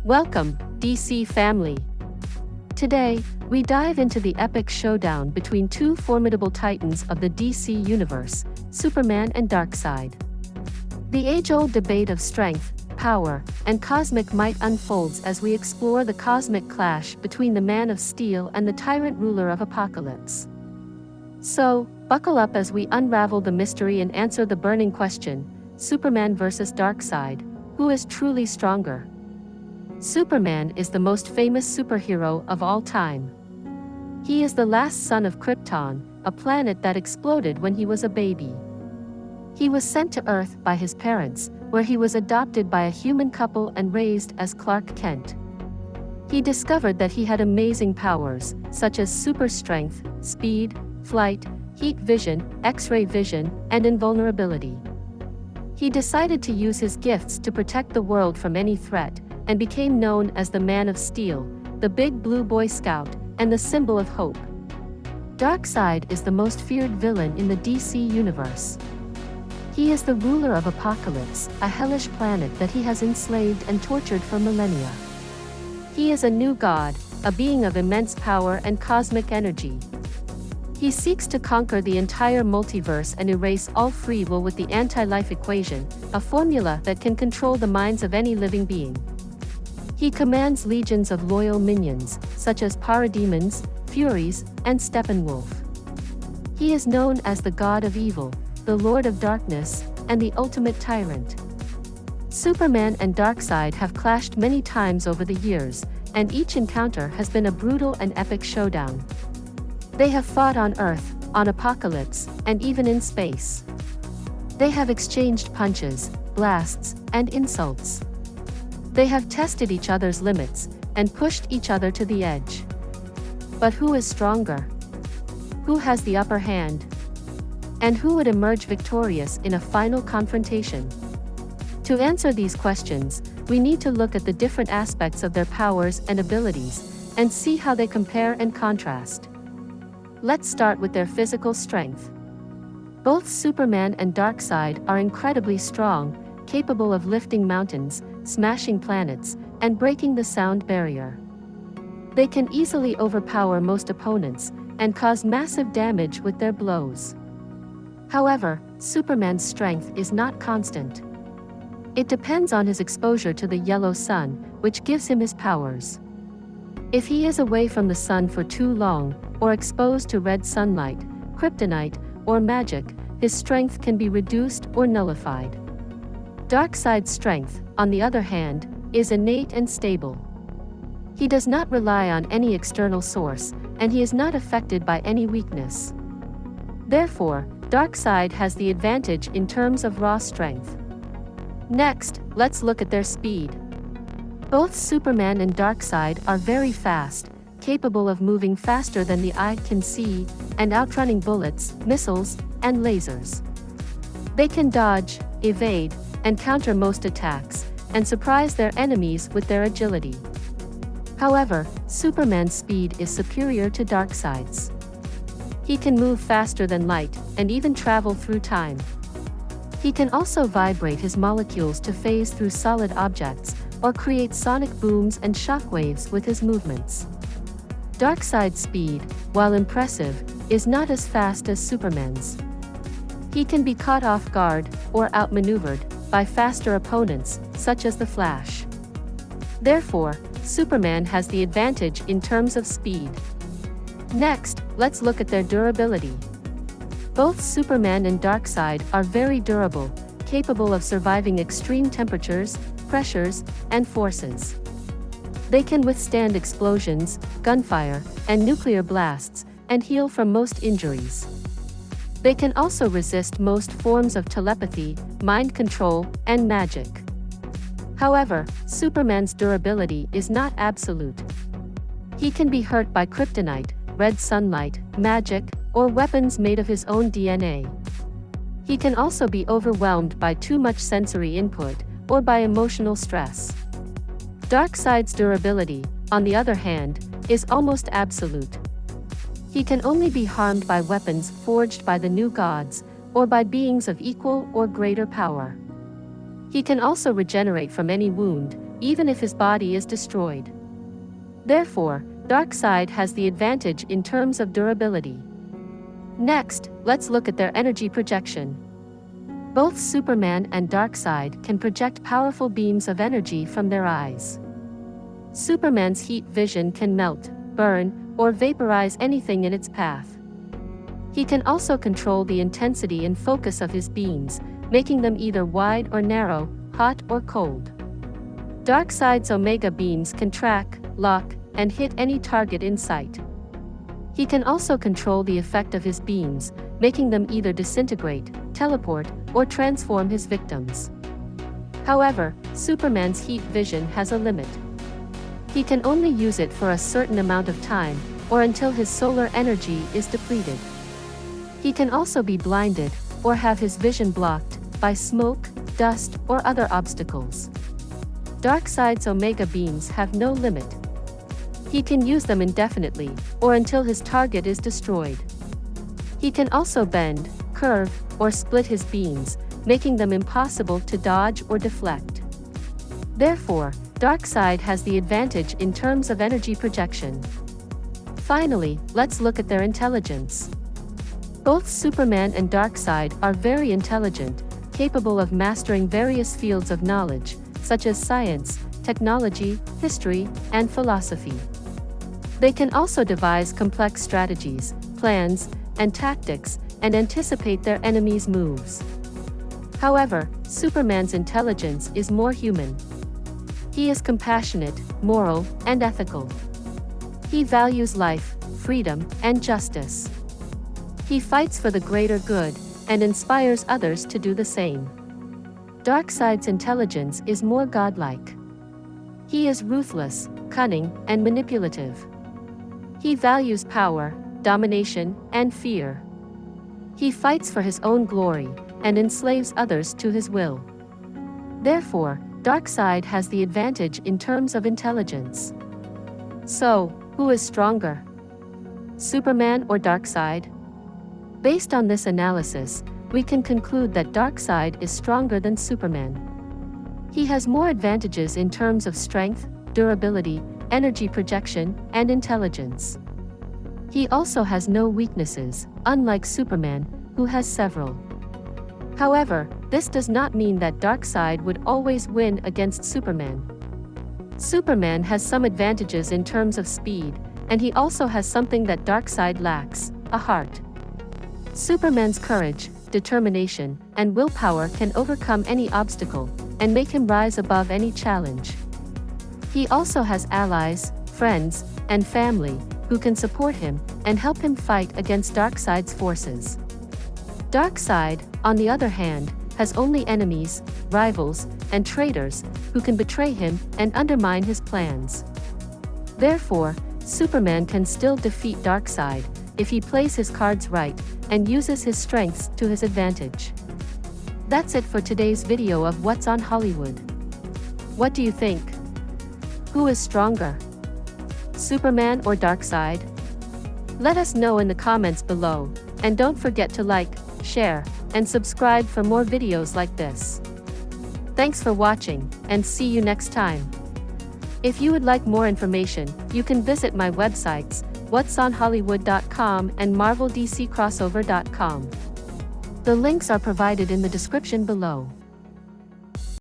Welcome, DC family. Today, we dive into the epic showdown between two formidable titans of the DC universe, Superman and Darkseid. The age-old debate of strength, power, and cosmic might unfolds as we explore the cosmic clash between the Man of Steel and the tyrant ruler of Apocalypse. So, buckle up as we unravel the mystery and answer the burning question: Superman versus Darkseid, who is truly stronger? Superman is the most famous superhero of all time. He is the last son of Krypton, a planet that exploded when he was a baby. He was sent to Earth by his parents, where he was adopted by a human couple and raised as Clark Kent. He discovered that he had amazing powers, such as super strength, speed, flight, heat vision, X-ray vision, and invulnerability. He decided to use his gifts to protect the world from any threat, and became known as the Man of Steel, the Big Blue Boy Scout, and the symbol of hope. Darkseid is the most feared villain in the DC universe. He is the ruler of Apocalypse, a hellish planet that he has enslaved and tortured for millennia. He is a new god, a being of immense power and cosmic energy. He seeks to conquer the entire multiverse and erase all free will with the anti-life equation, a formula that can control the minds of any living being. He commands legions of loyal minions, such as parademons, furies, and Steppenwolf. He is known as the God of Evil, the Lord of Darkness, and the ultimate tyrant. Superman and Darkseid have clashed many times over the years, and each encounter has been a brutal and epic showdown. They have fought on Earth, on Apocalypse, and even in space. They have exchanged punches, blasts, and insults. They have tested each other's limits, and pushed each other to the edge. But who is stronger? Who has the upper hand? And who would emerge victorious in a final confrontation? To answer these questions, we need to look at the different aspects of their powers and abilities, and see how they compare and contrast. Let's start with their physical strength. Both Superman and Darkseid are incredibly strong, capable of lifting mountains, smashing planets, and breaking the sound barrier. They can easily overpower most opponents, and cause massive damage with their blows. However, Superman's strength is not constant. It depends on his exposure to the yellow sun, which gives him his powers. If he is away from the sun for too long, or exposed to red sunlight, kryptonite, or magic, his strength can be reduced or nullified. Darkseid's strength, on the other hand, is innate and stable. He does not rely on any external source, and he is not affected by any weakness. Therefore, Darkseid has the advantage in terms of raw strength. Next, let's look at their speed. Both Superman and Darkseid are very fast, capable of moving faster than the eye can see, and outrunning bullets, missiles, and lasers. They can dodge, evade, and counter most attacks, and surprise their enemies with their agility. However, Superman's speed is superior to Darkseid's. He can move faster than light, and even travel through time. He can also vibrate his molecules to phase through solid objects, or create sonic booms and shockwaves with his movements. Darkseid's speed, while impressive, is not as fast as Superman's. He can be caught off guard, or outmaneuvered, by faster opponents, such as the Flash. Therefore, Superman has the advantage in terms of speed. Next, let's look at their durability. Both Superman and Darkseid are very durable, capable of surviving extreme temperatures, pressures, and forces. They can withstand explosions, gunfire, and nuclear blasts, and heal from most injuries. They can also resist most forms of telepathy, mind control, and magic. However, Superman's durability is not absolute. He can be hurt by kryptonite, red sunlight, magic, or weapons made of his own DNA. He can also be overwhelmed by too much sensory input, or by emotional stress. Darkseid's durability, on the other hand, is almost absolute. He can only be harmed by weapons forged by the new gods, or by beings of equal or greater power. He can also regenerate from any wound, even if his body is destroyed. Therefore, Darkseid has the advantage in terms of durability. Next, let's look at their energy projection. Both Superman and Darkseid can project powerful beams of energy from their eyes. Superman's heat vision can melt, burn, or vaporize anything in its path. He can also control the intensity and focus of his beams, making them either wide or narrow, hot or cold. Darkseid's Omega beams can track, lock, and hit any target in sight. He can also control the effect of his beams, making them either disintegrate, teleport, or transform his victims. However, Superman's heat vision has a limit. He can only use it for a certain amount of time, or until his solar energy is depleted. He can also be blinded, or have his vision blocked, by smoke, dust, or other obstacles. Darkseid's Omega beams have no limit. He can use them indefinitely, or until his target is destroyed. He can also bend, curve, or split his beams, making them impossible to dodge or deflect. Therefore, Darkseid has the advantage in terms of energy projection. Finally, let's look at their intelligence. Both Superman and Darkseid are very intelligent, capable of mastering various fields of knowledge, such as science, technology, history, and philosophy. They can also devise complex strategies, plans, and tactics, and anticipate their enemies' moves. However, Superman's intelligence is more human. He is compassionate, moral, and ethical. He values life, freedom, and justice. He fights for the greater good, and inspires others to do the same. Darkseid's intelligence is more godlike. He is ruthless, cunning, and manipulative. He values power, domination, and fear. He fights for his own glory, and enslaves others to his will. Therefore, Darkseid has the advantage in terms of intelligence. So, who is stronger? Superman or Darkseid? Based on this analysis, we can conclude that Darkseid is stronger than Superman. He has more advantages in terms of strength, durability, energy projection, and intelligence. He also has no weaknesses, unlike Superman, who has several. However, this does not mean that Darkseid would always win against Superman. Superman has some advantages in terms of speed, and he also has something that Darkseid lacks, a heart. Superman's courage, determination, and willpower can overcome any obstacle, and make him rise above any challenge. He also has allies, friends, and family, who can support him, and help him fight against Darkseid's forces. Darkseid, on the other hand, has only enemies, rivals, and traitors, who can betray him and undermine his plans. Therefore, Superman can still defeat Darkseid, if he plays his cards right, and uses his strengths to his advantage. That's it for today's video of What's on Hollywood. What do you think? Who is stronger? Superman or Darkseid? Let us know in the comments below, and don't forget to like, share, and subscribe for more videos like this. Thanks for watching, and see you next time. If you would like more information, you can visit my websites, whatsonhollywood.com and marveldccrossover.com. The links are provided in the description below.